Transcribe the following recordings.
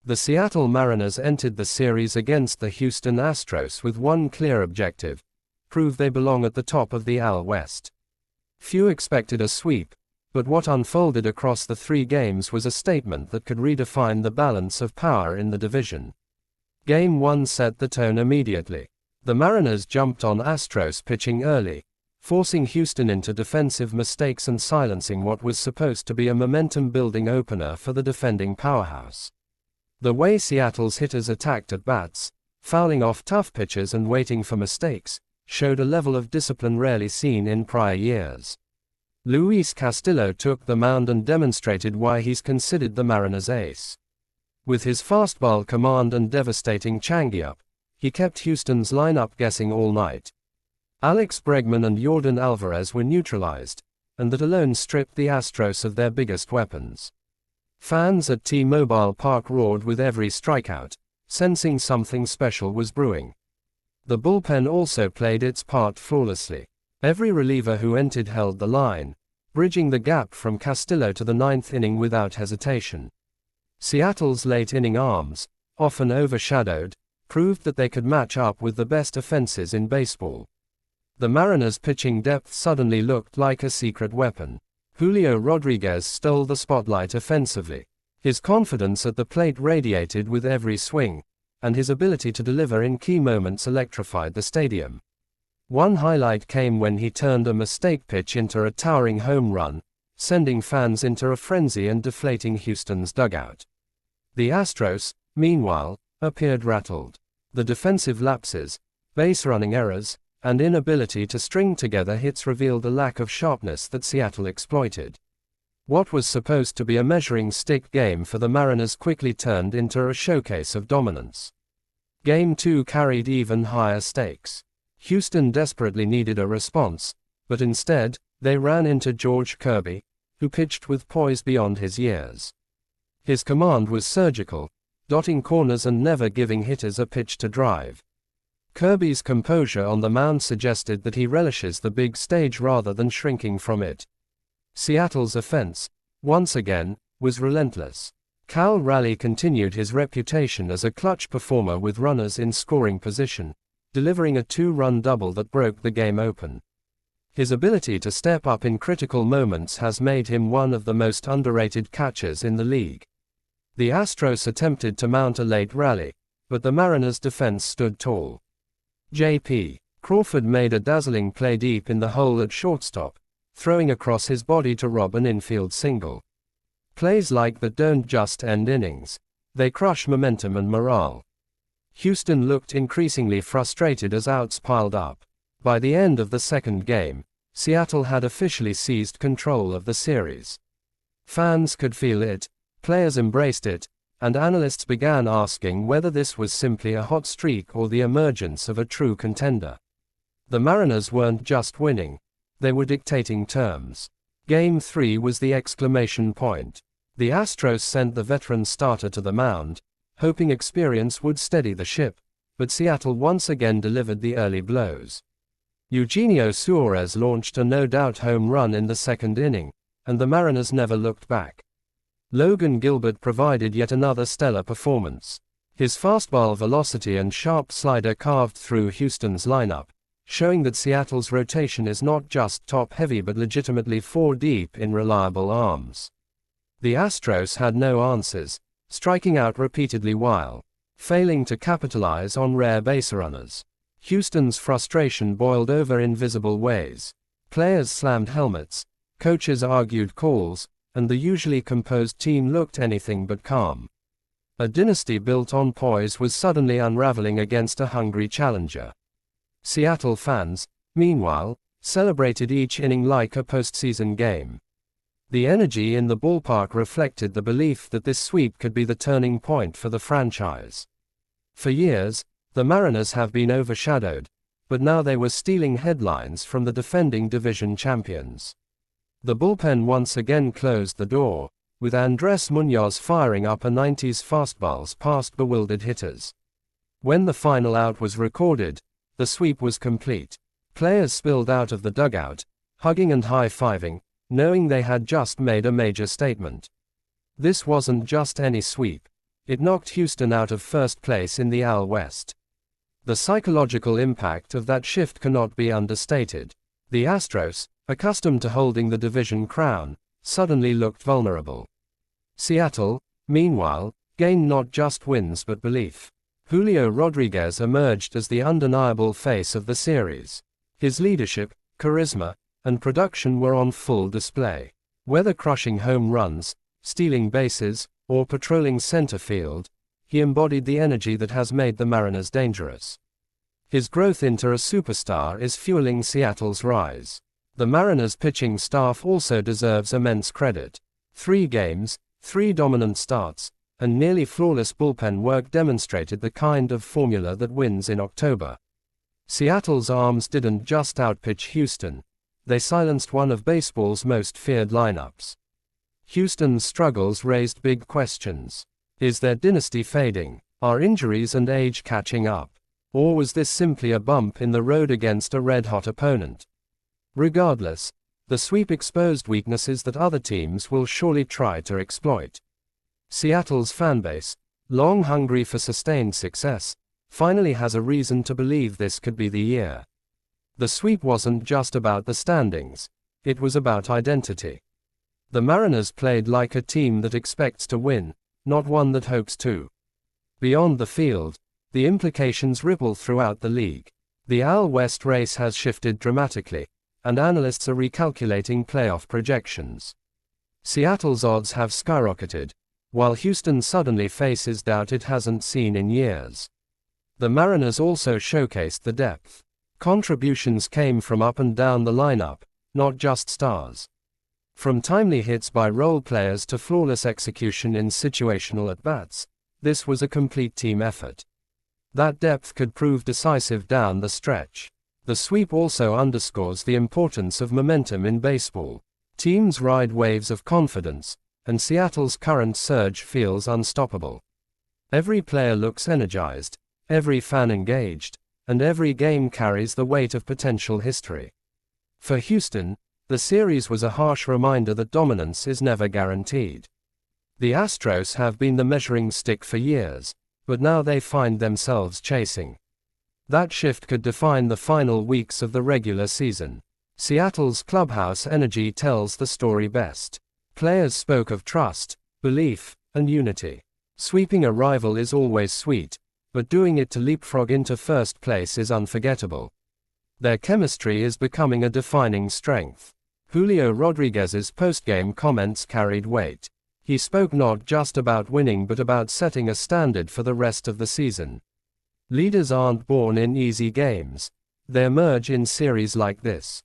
The Seattle Mariners entered the series against the Houston Astros with one clear objective: prove they belong at the top of the AL West. Few expected a sweep, but what unfolded across the 3 games was a statement that could redefine the balance of power in the division. Game 1 set the tone immediately. The Mariners jumped on Astros pitching early, forcing Houston into defensive mistakes and silencing what was supposed to be a momentum-building opener for the defending powerhouse. The way Seattle's hitters attacked at bats, fouling off tough pitches and waiting for mistakes, showed a level of discipline rarely seen in prior years. Luis Castillo took the mound and demonstrated why he's considered the Mariners' ace. With his fastball command and devastating changeup, he kept Houston's lineup guessing all night. Alex Bregman and Yordan Alvarez were neutralized, and that alone stripped the Astros of their biggest weapons. Fans at T-Mobile Park roared with every strikeout, sensing something special was brewing. The bullpen also played its part flawlessly. Every reliever who entered held the line, bridging the gap from Castillo to the 9th inning without hesitation. Seattle's late-inning arms, often overshadowed, proved that they could match up with the best offenses in baseball. The Mariners' pitching depth suddenly looked like a secret weapon. Julio Rodríguez stole the spotlight offensively. His confidence at the plate radiated with every swing, and his ability to deliver in key moments electrified the stadium. One highlight came when he turned a mistake pitch into a towering home run, sending fans into a frenzy and deflating Houston's dugout. The Astros, meanwhile, appeared rattled. The defensive lapses, base-running errors, and inability to string together hits revealed a lack of sharpness that Seattle exploited. What was supposed to be a measuring stick game for the Mariners quickly turned into a showcase of dominance. Game 2 carried even higher stakes. Houston desperately needed a response, but instead, they ran into George Kirby, who pitched with poise beyond his years. His command was surgical, dotting corners and never giving hitters a pitch to drive. Kirby's composure on the mound suggested that he relishes the big stage rather than shrinking from it. Seattle's offense, once again, was relentless. Cal Raleigh continued his reputation as a clutch performer with runners in scoring position, delivering a 2-run double that broke the game open. His ability to step up in critical moments has made him one of the most underrated catchers in the league. The Astros attempted to mount a late rally, but the Mariners' defense stood tall. J.P. Crawford made a dazzling play deep in the hole at shortstop, throwing across his body to rob an infield single. Plays like that don't just end innings, they crush momentum and morale. Houston looked increasingly frustrated as outs piled up. By the end of the second game, Seattle had officially seized control of the series. Fans could feel it, players embraced it, and analysts began asking whether this was simply a hot streak or the emergence of a true contender. The Mariners weren't just winning, they were dictating terms. Game 3 was the exclamation point. The Astros sent the veteran starter to the mound, hoping experience would steady the ship, but Seattle once again delivered the early blows. Eugenio Suarez launched a no-doubt home run in the second inning, and the Mariners never looked back. Logan Gilbert provided yet another stellar performance. His fastball velocity and sharp slider carved through Houston's lineup, showing that Seattle's rotation is not just top-heavy but legitimately 4 deep in reliable arms. The Astros had no answers, striking out repeatedly while failing to capitalize on rare base runners. Houston's frustration boiled over in visible ways. Players slammed helmets, coaches argued calls, and the usually composed team looked anything but calm. A dynasty built on poise was suddenly unraveling against a hungry challenger. Seattle fans, meanwhile, celebrated each inning like a postseason game. The energy in the ballpark reflected the belief that this sweep could be the turning point for the franchise. For years, the Mariners have been overshadowed, but now they were stealing headlines from the defending division champions. The bullpen once again closed the door, with Andrés Muñoz firing up a 90s fastballs past bewildered hitters. When the final out was recorded, the sweep was complete. Players spilled out of the dugout, hugging and high-fiving, knowing they had just made a major statement. This wasn't just any sweep. it knocked Houston out of first place in the AL West. The psychological impact of that shift cannot be understated. The Astros, accustomed to holding the division crown, suddenly looked vulnerable. Seattle, meanwhile, gained not just wins but belief. Julio Rodríguez emerged as the undeniable face of the series. His leadership, charisma, and production were on full display. Whether crushing home runs, stealing bases, or patrolling center field, he embodied the energy that has made the Mariners dangerous. His growth into a superstar is fueling Seattle's rise. The Mariners' pitching staff also deserves immense credit. 3 games, 3 dominant starts, and nearly flawless bullpen work demonstrated the kind of formula that wins in October. Seattle's arms didn't just outpitch Houston, they silenced one of baseball's most feared lineups. Houston's struggles raised big questions. Is their dynasty fading? Are injuries and age catching up? Or was this simply a bump in the road against a red-hot opponent? Regardless, the sweep exposed weaknesses that other teams will surely try to exploit. Seattle's fanbase, long hungry for sustained success, finally has a reason to believe this could be the year. The sweep wasn't just about the standings, it was about identity. The Mariners played like a team that expects to win, not one that hopes to. Beyond the field, the implications ripple throughout the league. The AL West race has shifted dramatically, and analysts are recalculating playoff projections. Seattle's odds have skyrocketed, while Houston suddenly faces doubt it hasn't seen in years. The Mariners also showcased the depth. Contributions came from up and down the lineup, not just stars. From timely hits by role players to flawless execution in situational at-bats, this was a complete team effort. That depth could prove decisive down the stretch. The sweep also underscores the importance of momentum in baseball. Teams ride waves of confidence, and Seattle's current surge feels unstoppable. Every player looks energized, every fan engaged, and every game carries the weight of potential history. For Houston, the series was a harsh reminder that dominance is never guaranteed. The Astros have been the measuring stick for years, but now they find themselves chasing. That shift could define the final weeks of the regular season. Seattle's clubhouse energy tells the story best. Players spoke of trust, belief, and unity. Sweeping a rival is always sweet, but doing it to leapfrog into first place is unforgettable. Their chemistry is becoming a defining strength. Julio Rodríguez's post-game comments carried weight. He spoke not just about winning but about setting a standard for the rest of the season. Leaders aren't born in easy games. They emerge in series like this.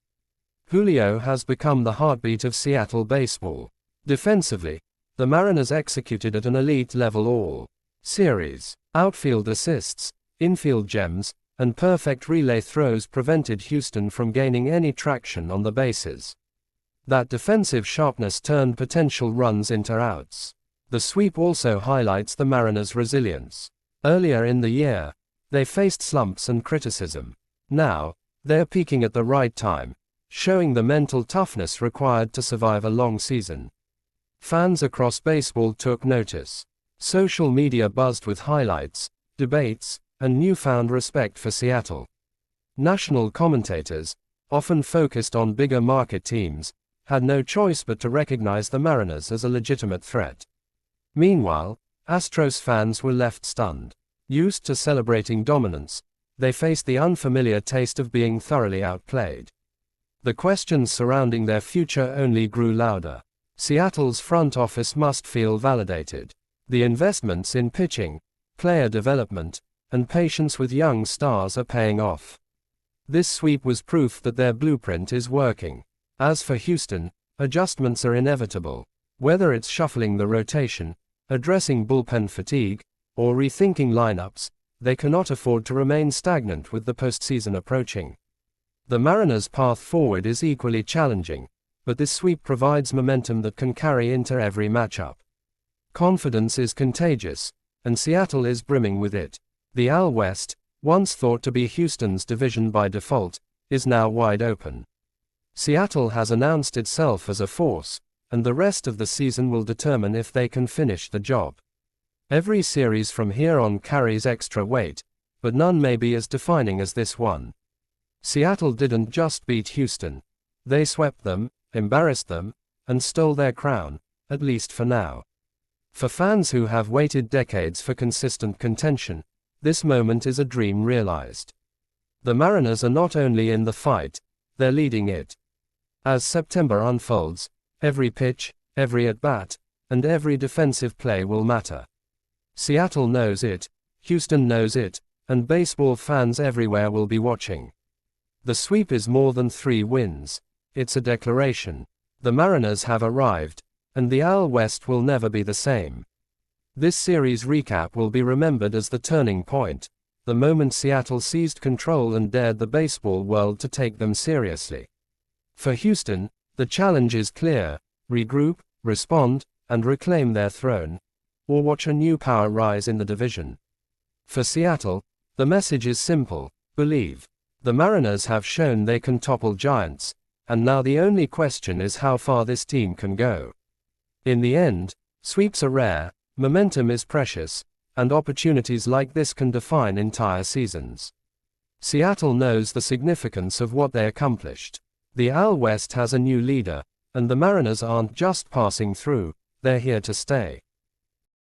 Julio has become the heartbeat of Seattle baseball. Defensively, the Mariners executed at an elite level all series. Outfield assists, infield gems, and perfect relay throws prevented Houston from gaining any traction on the bases. That defensive sharpness turned potential runs into outs. The sweep also highlights the Mariners' resilience. Earlier in the year, they faced slumps and criticism. Now, they are peaking at the right time, showing the mental toughness required to survive a long season. Fans across baseball took notice. Social media buzzed with highlights, debates, and newfound respect for Seattle. National commentators, often focused on bigger market teams, had no choice but to recognize the Mariners as a legitimate threat. Meanwhile, Astros fans were left stunned. Used to celebrating dominance, they faced the unfamiliar taste of being thoroughly outplayed. The questions surrounding their future only grew louder. Seattle's front office must feel validated. The investments in pitching, player development, and patience with young stars are paying off. This sweep was proof that their blueprint is working. As for Houston, adjustments are inevitable. Whether it's shuffling the rotation, addressing bullpen fatigue, or rethinking lineups, they cannot afford to remain stagnant with the postseason approaching. The Mariners' path forward is equally challenging, but this sweep provides momentum that can carry into every matchup. Confidence is contagious, and Seattle is brimming with it. The AL West, once thought to be Houston's division by default, is now wide open. Seattle has announced itself as a force, and the rest of the season will determine if they can finish the job. Every series from here on carries extra weight, but none may be as defining as this one. Seattle didn't just beat Houston. They swept them, embarrassed them, and stole their crown, at least for now. For fans who have waited decades for consistent contention, this moment is a dream realized. The Mariners are not only in the fight, they're leading it. As September unfolds, every pitch, every at-bat, and every defensive play will matter. Seattle knows it, Houston knows it, and baseball fans everywhere will be watching. The sweep is more than 3 wins. It's a declaration. The Mariners have arrived, and the AL West will never be the same. This series recap will be remembered as the turning point, the moment Seattle seized control and dared the baseball world to take them seriously. For Houston, the challenge is clear: regroup, respond, and reclaim their throne, or watch a new power rise in the division. For Seattle, the message is simple: believe. The Mariners have shown they can topple giants, and now the only question is how far this team can go. In the end, sweeps are rare, momentum is precious, and opportunities like this can define entire seasons. Seattle knows the significance of what they accomplished. The AL West has a new leader, and the Mariners aren't just passing through, they're here to stay.